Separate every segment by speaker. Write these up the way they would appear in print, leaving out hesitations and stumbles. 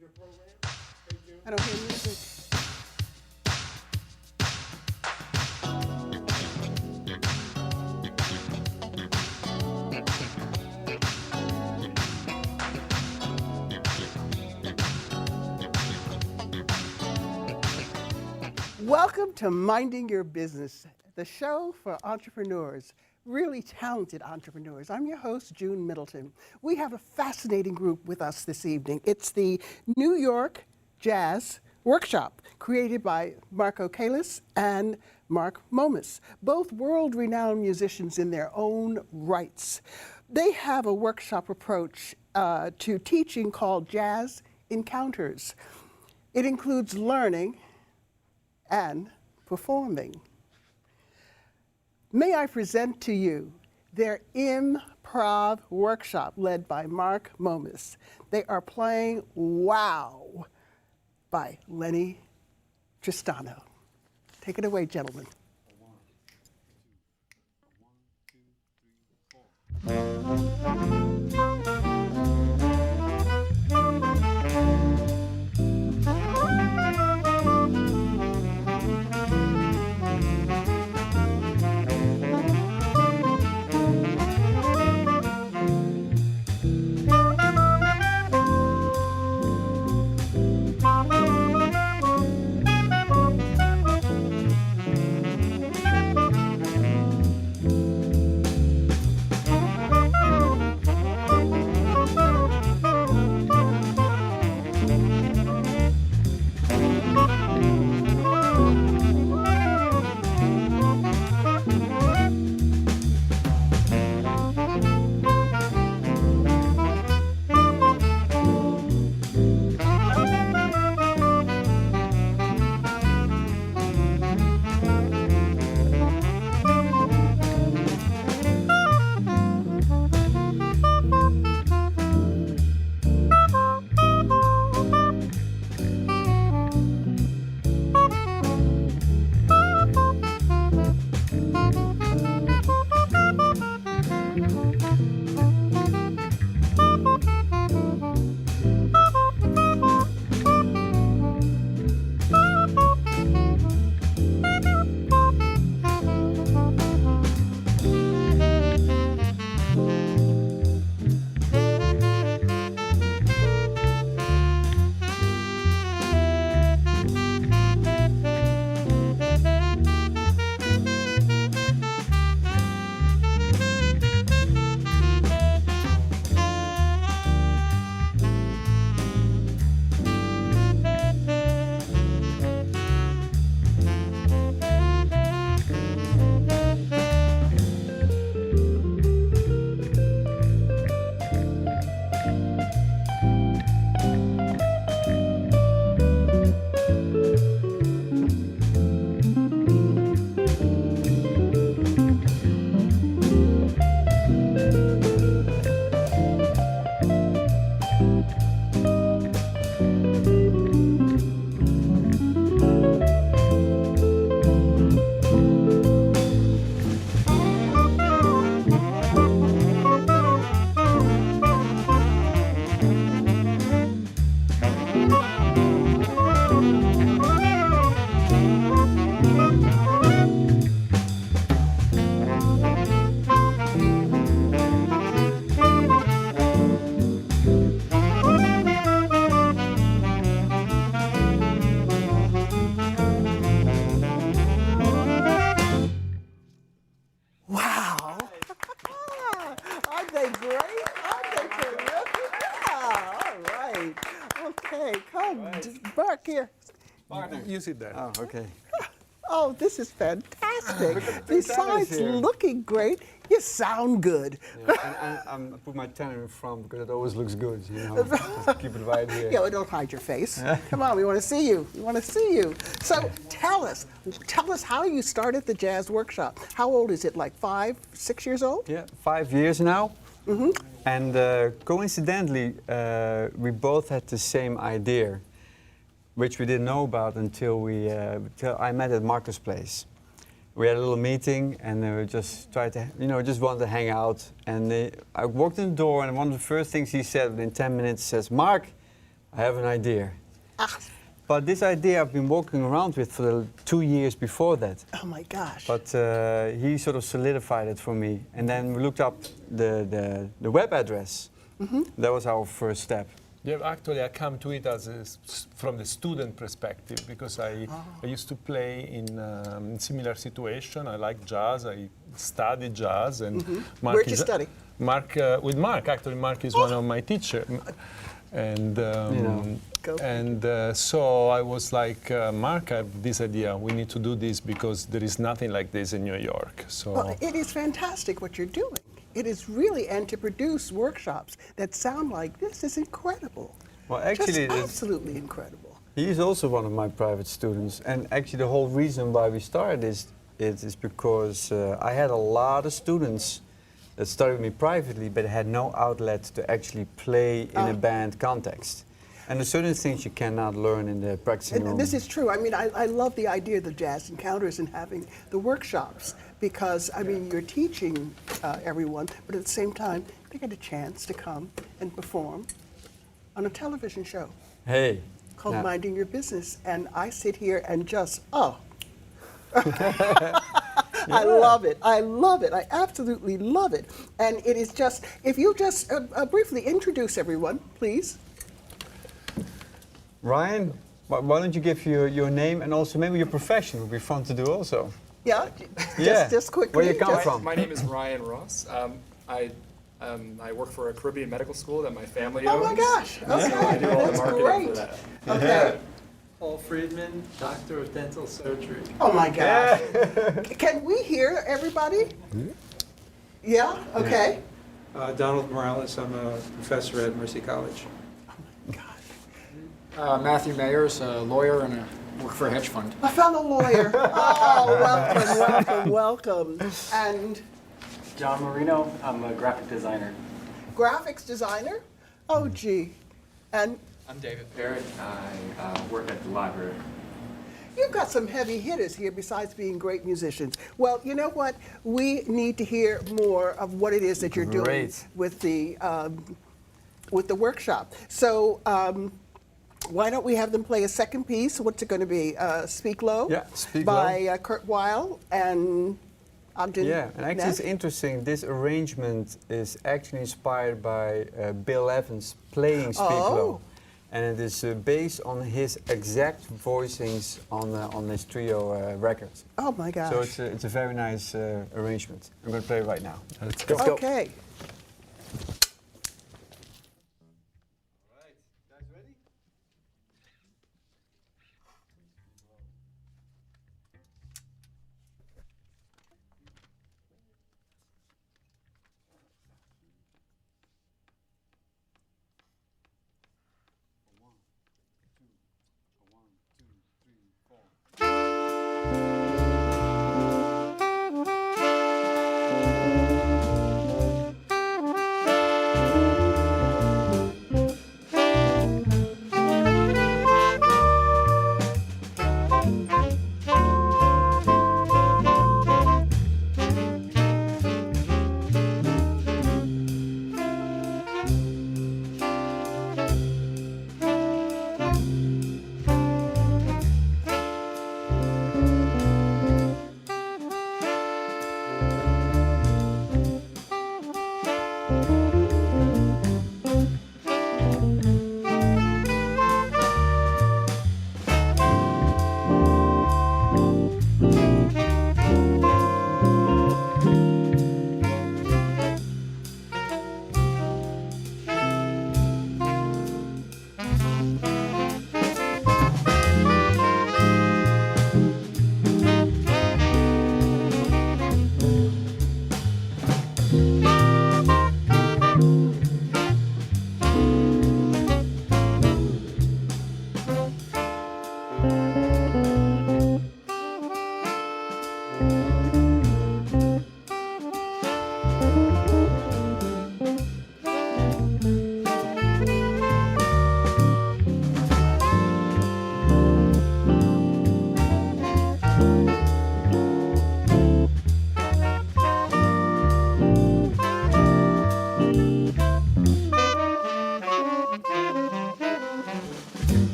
Speaker 1: your program. Hey, June.
Speaker 2: I don't hear music. Welcome to Minding Your Business, the show for entrepreneurs, really talented entrepreneurs. I'm your host, June Middleton. We have a fascinating group with us this evening. It's the New York Jazz Workshop, created by Marc and Marc Mommaas, both world-renowned musicians in their own rights. They have a workshop approach to teaching called Jazz Encounters. It includes learning and performing. May I present to you their improv workshop led by Marc Mommaas. They are playing Wow by Lenny Tristano. Take it away, gentlemen. Wow. Aren't they great? Aren't they terrific? Yeah, all right. Okay, come, Marc here.
Speaker 1: You sit there.
Speaker 3: Oh, okay.
Speaker 2: Oh, this is fantastic.
Speaker 3: Besides
Speaker 2: Besides
Speaker 3: here.
Speaker 2: looking great, you sound good.
Speaker 3: Yeah, and I put my tenor in front because it always looks good, you know. Just keep it right here.
Speaker 2: Yeah, well, don't hide your face. Come on, we want to see you. We want to see you. So tell us how you started the jazz workshop. How old is it, like 5, 6 years old?
Speaker 3: Yeah, 5 years now. And coincidentally, we both had the same idea, which we didn't know about until till I met at Marcus' place. We had a little meeting, and we just tried to, just wanted to hang out. And I walked in the door, and one of the first things he said within 10 minutes says, "Marc, I have an idea.
Speaker 2: Ah,
Speaker 3: But this idea I've been walking around with for the 2 years before that.
Speaker 2: oh my gosh.
Speaker 3: But he sort of solidified it for me. And then we looked up the web address. That was our first step.
Speaker 1: Yeah, actually, I come to it as from the student perspective because I used to play in similar situation. I like jazz. I studied jazz, and Marc
Speaker 2: Where'd you study?
Speaker 1: Marc with Marc. Actually, Marc is one of my teachers, and
Speaker 2: Go.
Speaker 1: so I was like, Marc, I have this idea. We need to do this because there is nothing like this in New York. So.
Speaker 2: Well, it is fantastic what you're doing. It is really, and to produce workshops that sound like this is incredible.
Speaker 3: Well, actually,
Speaker 2: just absolutely incredible.
Speaker 3: he is also one of my private students. And actually, the whole reason why we started is because I had a lot of students that studied with me privately, but had no outlet to actually play in a band context. And there's certain things you cannot learn in the practicing room.
Speaker 2: And this is true. I mean, I love the idea of the jazz encounters and having the workshops because, I mean, you're teaching everyone, but at the same time, they get a chance to come and perform on a television show
Speaker 3: Hey.
Speaker 2: called
Speaker 3: now-
Speaker 2: Minding Your Business. And I sit here and just, oh. I love it. I love it. I absolutely love it. And it is just, if you just briefly introduce everyone, please.
Speaker 3: Ryan, why don't you give your name and also maybe your profession would be fun to do also.
Speaker 2: Yeah,
Speaker 3: Yeah.
Speaker 2: just quickly.
Speaker 3: Where you come
Speaker 2: just-
Speaker 3: from?
Speaker 4: My name is Ryan Ross. I work for a Caribbean medical school that my family
Speaker 2: Oh
Speaker 4: owns.
Speaker 2: my gosh. Okay,
Speaker 4: So I do all the
Speaker 2: that's
Speaker 4: marketing
Speaker 2: great.
Speaker 4: for that.
Speaker 2: Okay.
Speaker 5: Paul Friedman, Doctor of Dental Surgery.
Speaker 2: Oh my gosh. Can we hear everybody? Yeah? Okay.
Speaker 5: Donald Morales, I'm a professor at Mercy College.
Speaker 4: Matthew Mayers, a lawyer and work for a hedge fund.
Speaker 2: A fellow lawyer. Oh, welcome, welcome, welcome. And
Speaker 6: John Marino, I'm a graphic designer.
Speaker 2: graphics designer? Oh, gee. And
Speaker 7: I'm David Parrott. I work at the library.
Speaker 2: you've got some heavy hitters here besides being great musicians. Well, you know what? We need to hear more of what it is that you're doing
Speaker 3: Great.
Speaker 2: with the workshop. So why don't we have them play a second piece? What's it going to be? Speak Low?
Speaker 3: Yeah, Speak
Speaker 2: by Kurt Weill and Ogden.
Speaker 3: Yeah, and actually it's
Speaker 2: Neff.
Speaker 3: interesting. This arrangement is actually inspired by Bill Evans playing Speak
Speaker 2: Oh.
Speaker 3: Low. And it is based on his exact voicings on his trio records.
Speaker 2: Oh my gosh.
Speaker 3: So it's a very nice arrangement. I'm going to play it right now.
Speaker 1: Let's go.
Speaker 2: Okay.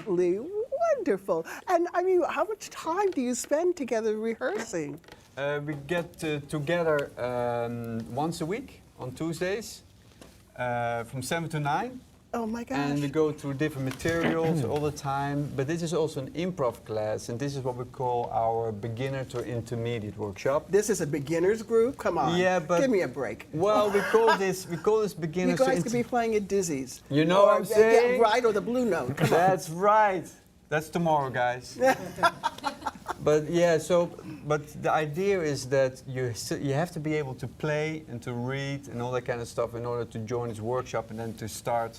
Speaker 2: absolutely wonderful. And I mean, how much time do you spend together rehearsing?
Speaker 3: We get together once a week on Tuesdays from 7 to 9.
Speaker 2: Oh my gosh.
Speaker 3: And we go through different materials all the time. But this is also an improv class, and this is what we call our beginner to intermediate workshop.
Speaker 2: This is a beginner's group? Come on.
Speaker 3: Yeah, but-
Speaker 2: give me a break.
Speaker 3: Well, we call this
Speaker 2: You
Speaker 3: beginners to
Speaker 2: guys could be playing at Dizzy's.
Speaker 3: You know what I'm saying?
Speaker 2: Yeah, right, or the Blue Note. Come on.
Speaker 3: That's right. That's tomorrow, guys. But yeah, but the idea is that you have to be able to play and to read and all that kind of stuff in order to join this workshop and then to start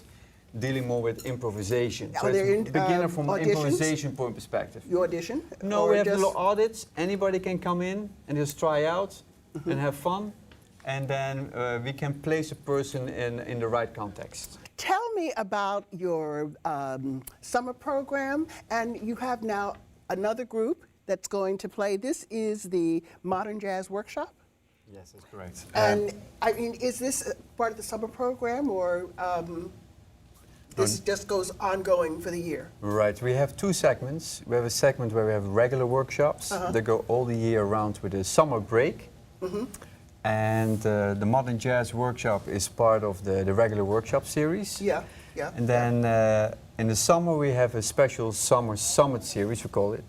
Speaker 3: dealing more with improvisation. So
Speaker 2: Are there
Speaker 3: it's beginner from an
Speaker 2: auditions?
Speaker 3: improvisation point perspective.
Speaker 2: You audition?
Speaker 3: No,
Speaker 2: Or
Speaker 3: we have
Speaker 2: just-
Speaker 3: little audits. Anybody can come in and just try out and have fun. And then we can place a person in the right context.
Speaker 2: Tell me about your summer program, and you have now another group that's going to play. This is the Modern Jazz Workshop.
Speaker 3: Yes, that's correct.
Speaker 2: And I mean, is this part of the summer program, or this just goes ongoing for the year?
Speaker 3: Right, we have two segments. We have a segment where we have regular workshops that go all the year around with a summer break. And the Modern Jazz Workshop is part of the regular workshop series.
Speaker 2: Yeah, yeah.
Speaker 3: And then in the summer we have a special summer summit series, we call it.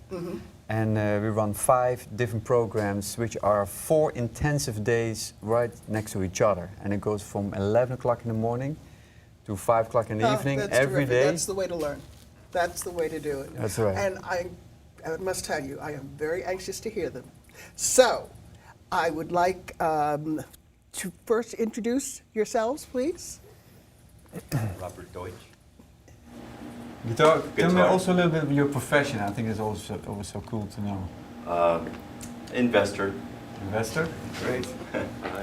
Speaker 3: And we run 5 different programs, which are 4 intensive days right next to each other. And it goes from 11 o'clock in the morning to 5 o'clock in the evening
Speaker 2: That's
Speaker 3: every
Speaker 2: terrific.
Speaker 3: day.
Speaker 2: That's the way to learn. That's the way to do it.
Speaker 3: That's right.
Speaker 2: And I must tell you, I am very anxious to hear them. So, I would like to first introduce yourselves, please.
Speaker 7: Robert Deutsch.
Speaker 3: Tell me
Speaker 7: Guitar.
Speaker 3: also a little bit of your profession. I think it's also always so cool to know.
Speaker 7: Investor.
Speaker 3: Investor?
Speaker 7: Great.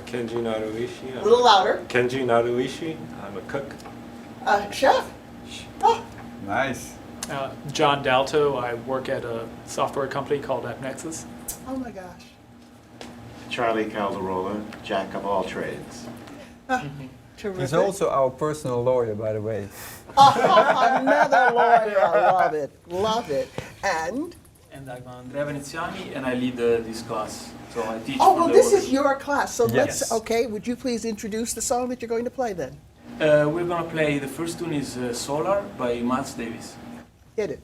Speaker 8: Kenji Naruishi.
Speaker 2: A little louder.
Speaker 8: Kenji Naruishi. I'm a cook.
Speaker 2: Chef. Oh,
Speaker 3: Nice.
Speaker 4: John Dalto. I work at a software company called AppNexus.
Speaker 2: oh my gosh.
Speaker 9: Charlie Calderola, jack of all trades.
Speaker 2: Terrific.
Speaker 3: He's also our personal lawyer, by the way.
Speaker 2: Another lawyer. I love it. Love it. And
Speaker 6: And I'm Andrea Veneziani, and I lead this class. So I teach.
Speaker 2: oh
Speaker 6: for
Speaker 2: well,
Speaker 6: the
Speaker 2: this is
Speaker 6: workshop.
Speaker 2: your class. So let's.
Speaker 3: Yes.
Speaker 2: Okay. Would you please introduce the song that you're going to play then?
Speaker 6: We're gonna play. The first tune is Solar by Miles Davis.
Speaker 2: Hit it.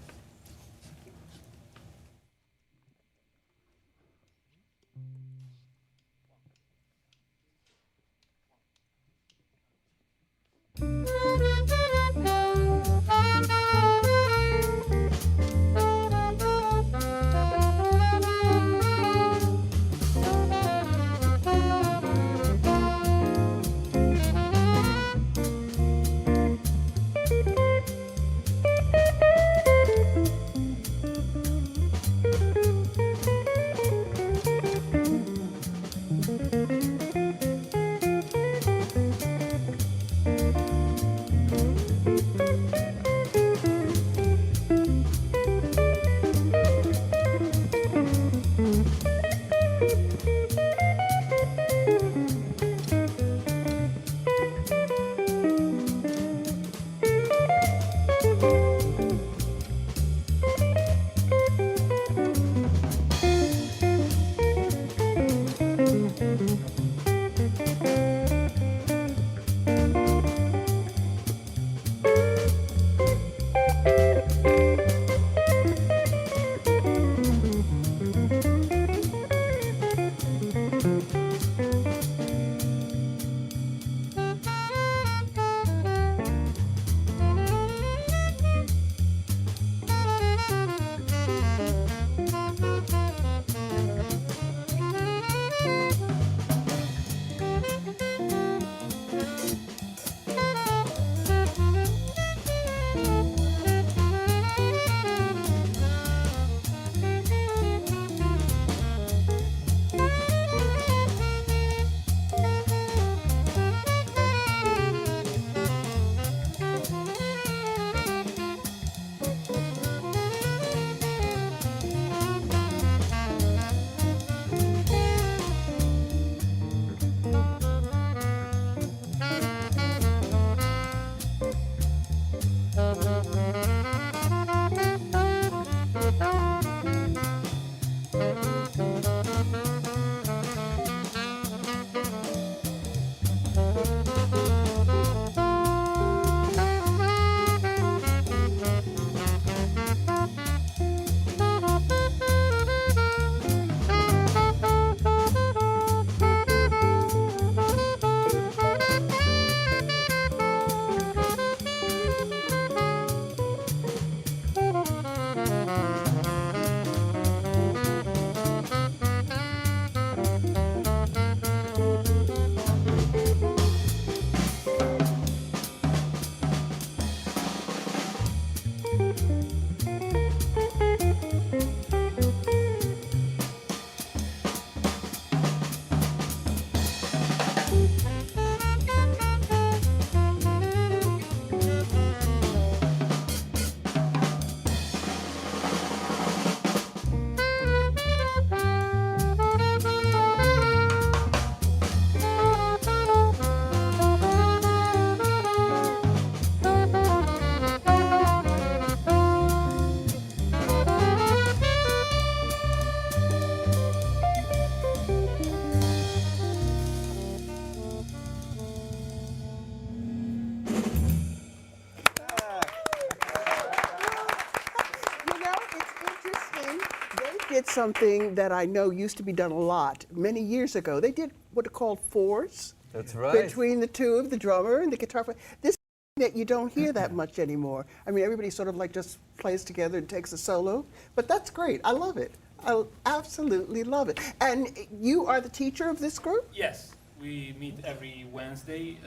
Speaker 2: did something that I know used to be done a lot many years ago. They did what are called fours.
Speaker 3: That's right.
Speaker 2: Between the two of the drummer and the guitar player. This is something that you don't hear that much anymore. I mean, everybody sort of like just plays together and takes a solo, but that's great. I love it. I absolutely love it. And you are the teacher of this group?
Speaker 6: Yes, we meet every Wednesday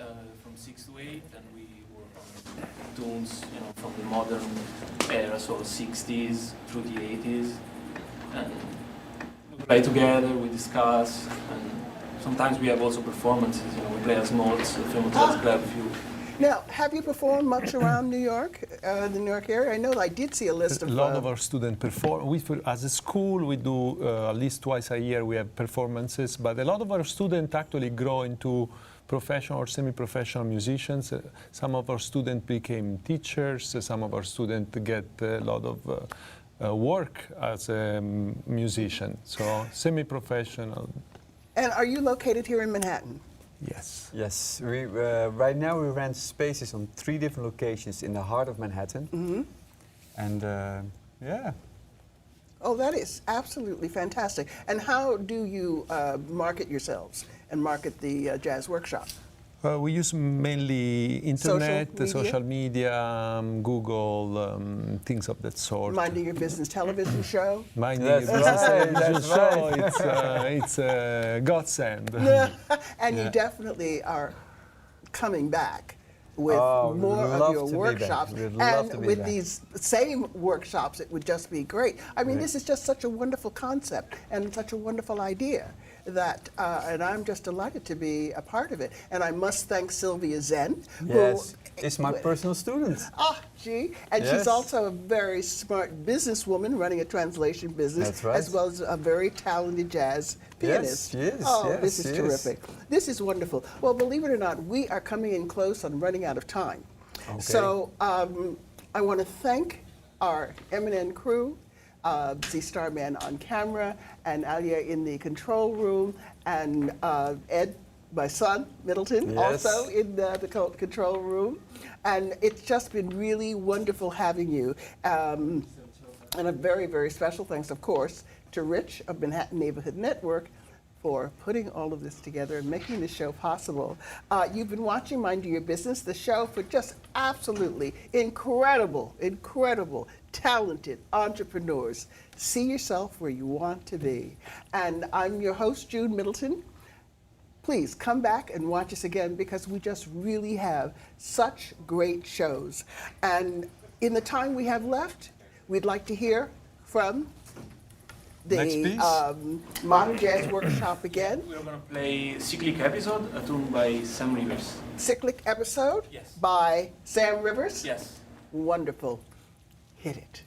Speaker 6: from 6 to 8, and we work on tunes, from the modern era, so 60s through the 80s. And we play together, we discuss, and sometimes we have also performances. We play as notes, the Film Jazz Club.
Speaker 2: Now, have you performed much around New York, the New York area? I know I did see a list of...
Speaker 1: A lot of our students perform. As a school, we do at least twice a year we have performances, but a lot of our students actually grow into professional or semi-professional musicians. Some of our students became teachers. Some of our students get a lot of work as a musician, so semi-professional.
Speaker 2: And are you located here in Manhattan?
Speaker 1: Yes.
Speaker 3: Yes, right now we rent spaces on 3 different locations in the heart of Manhattan.
Speaker 2: Mm-hmm.
Speaker 3: And yeah.
Speaker 2: Oh, that is absolutely fantastic. And how do you market yourselves and market the jazz workshop?
Speaker 1: We use mainly internet,
Speaker 2: Social media?
Speaker 1: Google, things of that sort.
Speaker 2: Minding Your Business television show?
Speaker 1: Minding
Speaker 3: That's
Speaker 1: Your Business
Speaker 3: right,
Speaker 1: television
Speaker 3: that's
Speaker 1: show, it's a godsend.
Speaker 2: And you
Speaker 1: Yeah.
Speaker 2: definitely are coming back with
Speaker 3: we'd
Speaker 2: more
Speaker 3: love
Speaker 2: of your
Speaker 3: to be back.
Speaker 2: workshops.
Speaker 3: We'd love to
Speaker 2: And
Speaker 3: be
Speaker 2: with
Speaker 3: back.
Speaker 2: these same workshops, it would just be great. I mean,
Speaker 3: Right.
Speaker 2: this is just such a wonderful concept and such a wonderful idea that, and I'm just delighted to be a part of it. And I must thank Sylvia Zen,
Speaker 3: Yes,
Speaker 2: who
Speaker 3: it's my personal student.
Speaker 2: gee, and
Speaker 3: Yes.
Speaker 2: she's also a very smart businesswoman running a translation business,
Speaker 3: That's right.
Speaker 2: as well as a very talented jazz pianist.
Speaker 3: she is.
Speaker 2: Oh,
Speaker 3: Yes,
Speaker 2: this is
Speaker 3: she is.
Speaker 2: terrific. This is wonderful. Well, believe it or not, we are coming in close on running out of time.
Speaker 3: Okay.
Speaker 2: So I want to thank our eminent crew, Z Starman on camera, and Alia in the control room, and Ed, my son, Middleton,
Speaker 3: Yes.
Speaker 2: also in the control room. And it's just been really wonderful having you. And a very, very special thanks, of course, to Rich of Manhattan Neighborhood Network for putting all of this together and making this show possible. You've been watching Mind Your Business, the show for just absolutely incredible, talented entrepreneurs. See yourself where you want to be. And I'm your host, June Middleton. Please come back and watch us again because we just really have such great shows. And in the time we have left, we'd like to hear from
Speaker 3: Next
Speaker 2: the
Speaker 3: piece.
Speaker 2: Modern Jazz Workshop again.
Speaker 6: We're going to play Cyclic Episode, a tune by Sam Rivers.
Speaker 2: Cyclic Episode
Speaker 6: Yes.
Speaker 2: by Sam Rivers.
Speaker 6: Yes.
Speaker 2: Wonderful. Hit it.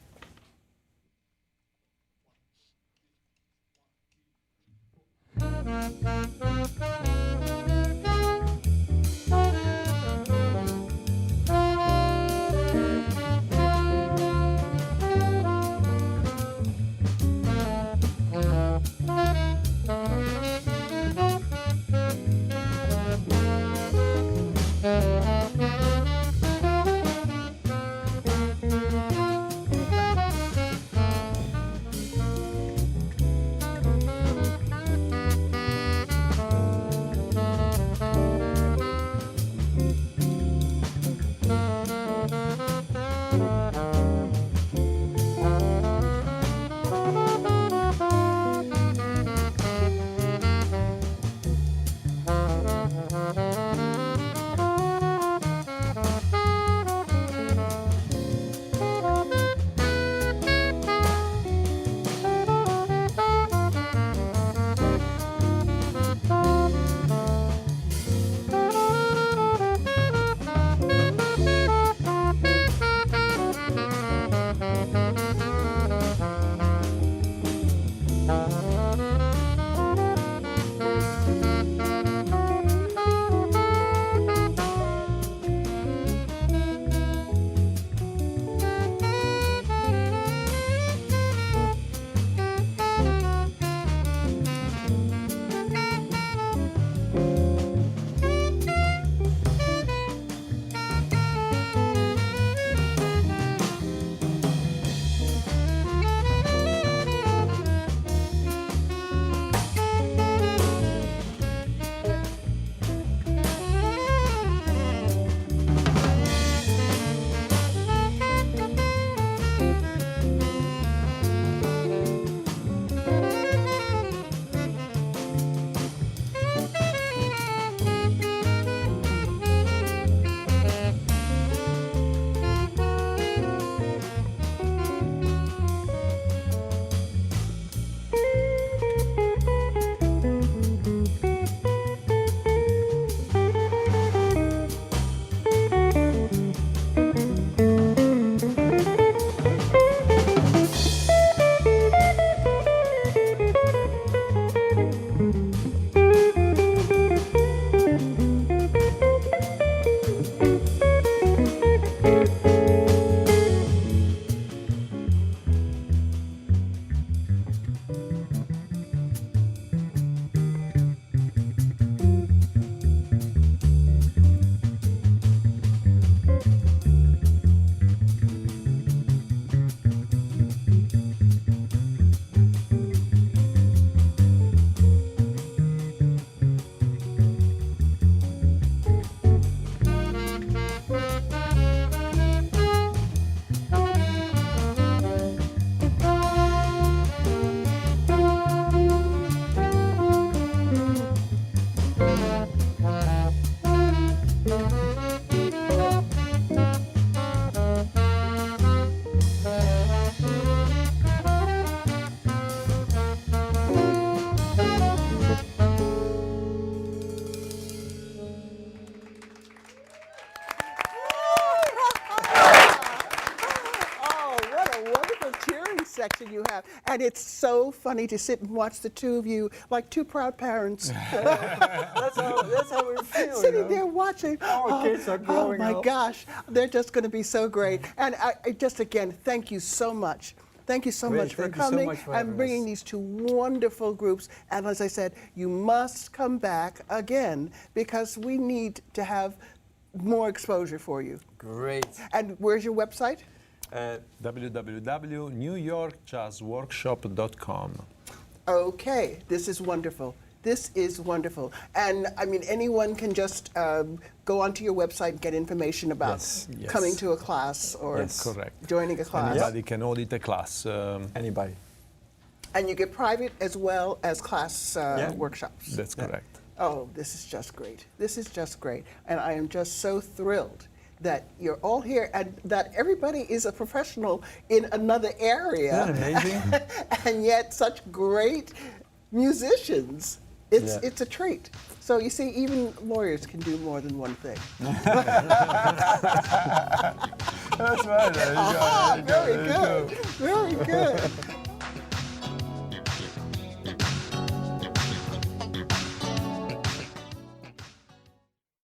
Speaker 2: Oh, what a wonderful cheering section you have. And it's so funny to sit and watch the two of you like two proud parents
Speaker 3: That's how we feel.
Speaker 2: sitting there watching.
Speaker 3: Our kids are growing
Speaker 2: Oh my
Speaker 3: up.
Speaker 2: gosh, they're just going to be so great. And I just again, thank you so much. Thank you so
Speaker 3: Great,
Speaker 2: much for
Speaker 3: thank you so
Speaker 2: coming
Speaker 3: much for
Speaker 2: and
Speaker 3: having
Speaker 2: bringing
Speaker 3: us.
Speaker 2: these two wonderful groups. And as I said, you must come back again because we need to have more exposure for you.
Speaker 3: Great.
Speaker 2: And where's your website?
Speaker 1: www.newyorkjazzworkshop.com.
Speaker 2: Okay, this is wonderful. This is wonderful. And I mean, anyone can just go onto your website and get information about
Speaker 3: Yes.
Speaker 1: Yes.
Speaker 2: coming to a class or
Speaker 3: Yes.
Speaker 1: Correct.
Speaker 2: joining a class.
Speaker 1: Anybody can audit a class.
Speaker 3: Anybody.
Speaker 2: And you get private as well as class workshops.
Speaker 1: That's correct.
Speaker 2: Oh, this is just great. This is just great. And I am just so thrilled that you're all here and that everybody is a professional in another area.
Speaker 3: Isn't that amazing?
Speaker 2: And yet such great musicians. It's
Speaker 3: Yeah.
Speaker 2: it's a treat. So you see, even lawyers can do more than one thing.
Speaker 3: That's right.
Speaker 2: Very good. Very good.